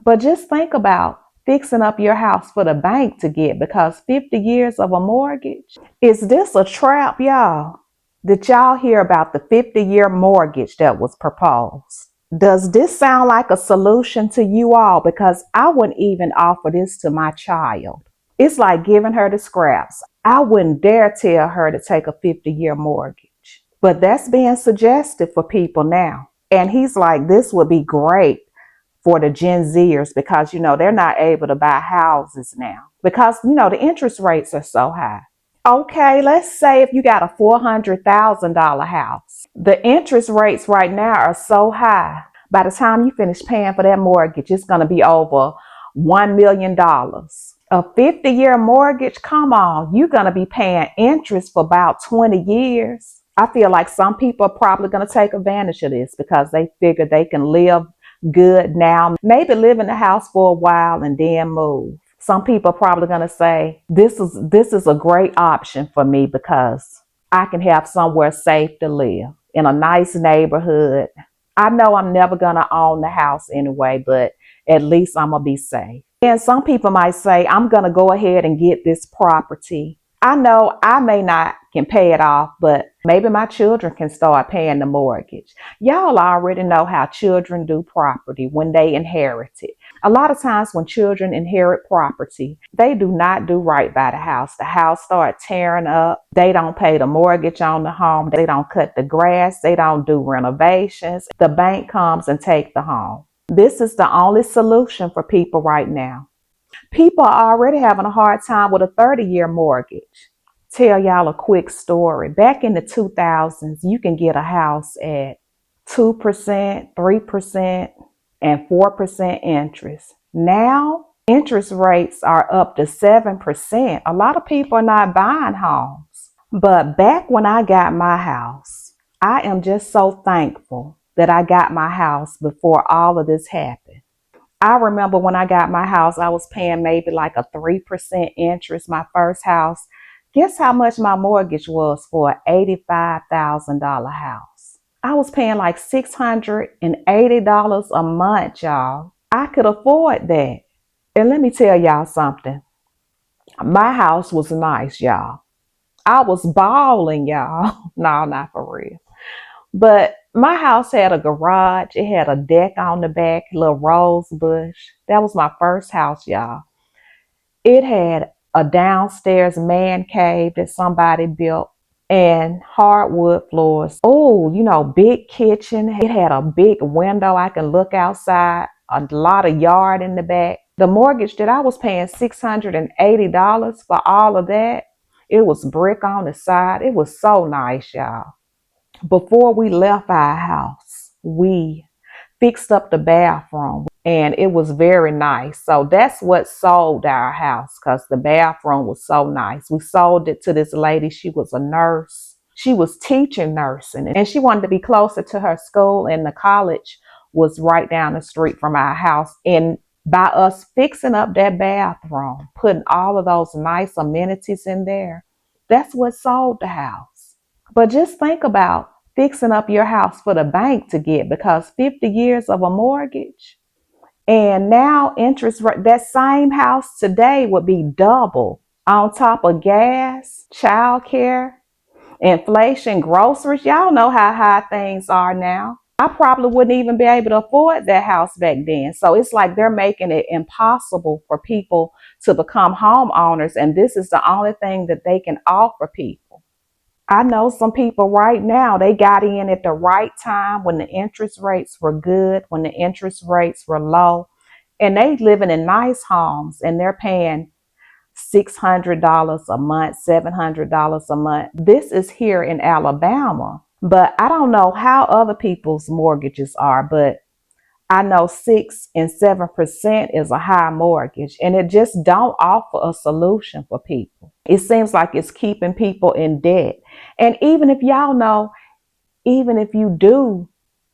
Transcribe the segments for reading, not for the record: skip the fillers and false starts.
But just think about fixing up your house for the bank to get, because 50 years of a mortgage. Is this a trap, y'all? Did y'all hear about the 50-year mortgage that was proposed? Does this sound like a solution to you all? Because I wouldn't even offer this to my child. It's like giving her the scraps. I wouldn't dare tell her to take a 50-year mortgage. But that's being suggested for people now. And he's like, this would be great for the Gen Zers because, they're not able to buy houses now because, the interest rates are so high. Okay, let's say if you got a $400,000 house, the interest rates right now are so high. By the time you finish paying for that mortgage, it's going to be over $1 million. A 50-year mortgage, come on, you're going to be paying interest for about 20 years. I feel like some people are probably going to take advantage of this because they figure they can live good now, maybe live in the house for a while and then move. Some people are probably going to say, this is a great option for me because I can have somewhere safe to live in a nice neighborhood. I know I'm never going to own the house anyway, but at least I'm going to be safe. And some people might say, I'm going to go ahead and get this property. I know I may not can pay it off, but maybe my children can start paying the mortgage. Y'all already know how children do property when they inherit it. A lot of times when children inherit property, they do not do right by the house. The house starts tearing up. They don't pay the mortgage on the home. They don't cut the grass. They don't do renovations. The bank comes and takes the home. This is the only solution for people right now. People are already having a hard time with a 30-year mortgage. Tell y'all a quick story. Back in the 2000s, you can get a house at 2%, 3%, and 4% interest. Now, interest rates are up to 7%. A lot of people are not buying homes. But back when I got my house, I am just so thankful that I got my house before all of this happened. I remember when I got my house, I was paying maybe like a 3% interest, my first house. Guess how much my mortgage was for an $85,000 house? I was paying like $680 a month, y'all. I could afford that. And let me tell y'all something. My house was nice, y'all. I was balling, y'all. No, not for real. But my house had a garage. It had a deck on the back, a little rose bush. That was my first house, y'all. It had a downstairs man cave that somebody built and hardwood floors. Oh, big kitchen. It had a big window. I can look outside, a lot of yard in the back. The mortgage that I was paying $680 for all of that, it was brick on the side. It was so nice, y'all. Before we left our house, we fixed up the bathroom and it was very nice. So that's what sold our house, because the bathroom was so nice. We sold it to this lady. She was a nurse. She was teaching nursing and she wanted to be closer to her school, and the college was right down the street from our house. And by us fixing up that bathroom, putting all of those nice amenities in there, that's what sold the house. But just think about fixing up your house for the bank to get, because 50 years of a mortgage. And now interest rate, that same house today would be double on top of gas, childcare, inflation, groceries. Y'all know how high things are now. I probably wouldn't even be able to afford that house back then. So it's like they're making it impossible for people to become homeowners. And this is the only thing that they can offer people. I know some people right now, they got in at the right time when the interest rates were good, when the interest rates were low, and they living in nice homes and they're paying $600 a month, $700 a month. This is here in Alabama, but I don't know how other people's mortgages are, but I know 6 and 7% is a high mortgage, and it just don't offer a solution for people. It seems like it's keeping people in debt. And even if y'all know, even if you do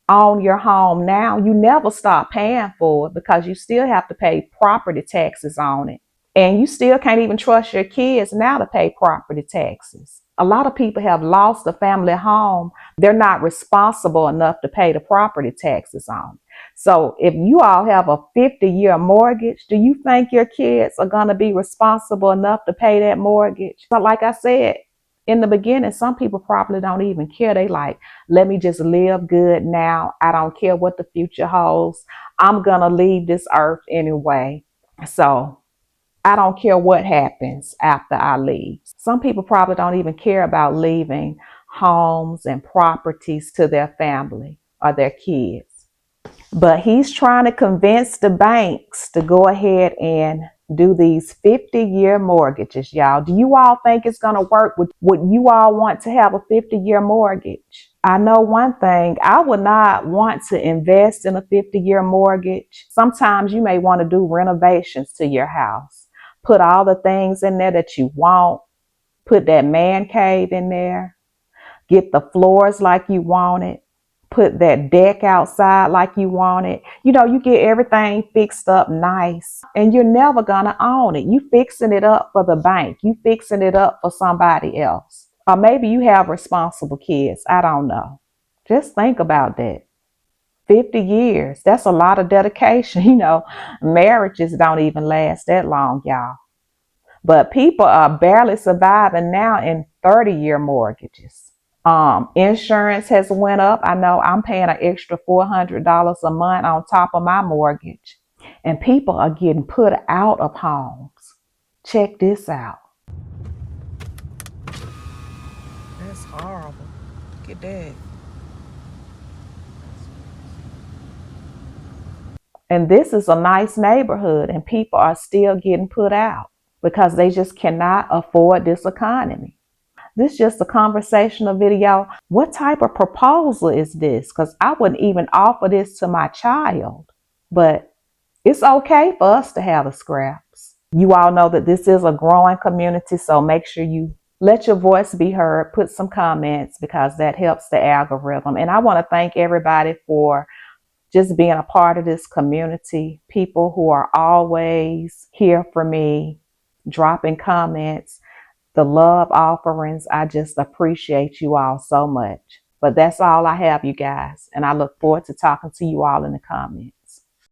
own your home now, you never stop paying for it because you still have to pay property taxes on it. And you still can't even trust your kids now to pay property taxes. A lot of people have lost a family home. They're not responsible enough to pay the property taxes on it. So if you all have a 50-year mortgage, do you think your kids are going to be responsible enough to pay that mortgage? But like I said in the beginning, some people probably don't even care. They like, let me just live good now. I don't care what the future holds. I'm going to leave this earth anyway. So I don't care what happens after I leave. Some people probably don't even care about leaving homes and properties to their family or their kids. But he's trying to convince the banks to go ahead and do these 50-year mortgages, y'all. Do you all think it's going to work? Would you all want to have a 50-year mortgage? I know one thing, I would not want to invest in a 50-year mortgage. Sometimes you may want to do renovations to your house. Put all the things in there that you want. Put that man cave in there. Get the floors like you want it. Put that deck outside like you want it. You get everything fixed up nice and you're never gonna own it. You fixing it up for the bank. You fixing it up for somebody else. Or maybe you have responsible kids. I don't know. Just think about that. 50 years. That's a lot of dedication. Marriages don't even last that long, y'all. But people are barely surviving now in 30-year mortgages. Insurance has went up. I know I'm paying an extra $400 a month on top of my mortgage. And people are getting put out of homes. Check this out. That's horrible. Look at that. And this is a nice neighborhood and people are still getting put out because they just cannot afford this economy. This is just a conversational video. What type of proposal is this? Because I wouldn't even offer this to my child. But it's okay for us to have the scraps. You all know that this is a growing community, so make sure you let your voice be heard. Put some comments because that helps the algorithm. And I want to thank everybody for just being a part of this community. People who are always here for me, dropping comments. The love offerings, I just appreciate you all so much. But that's all I have, you guys. And I look forward to talking to you all in the comments.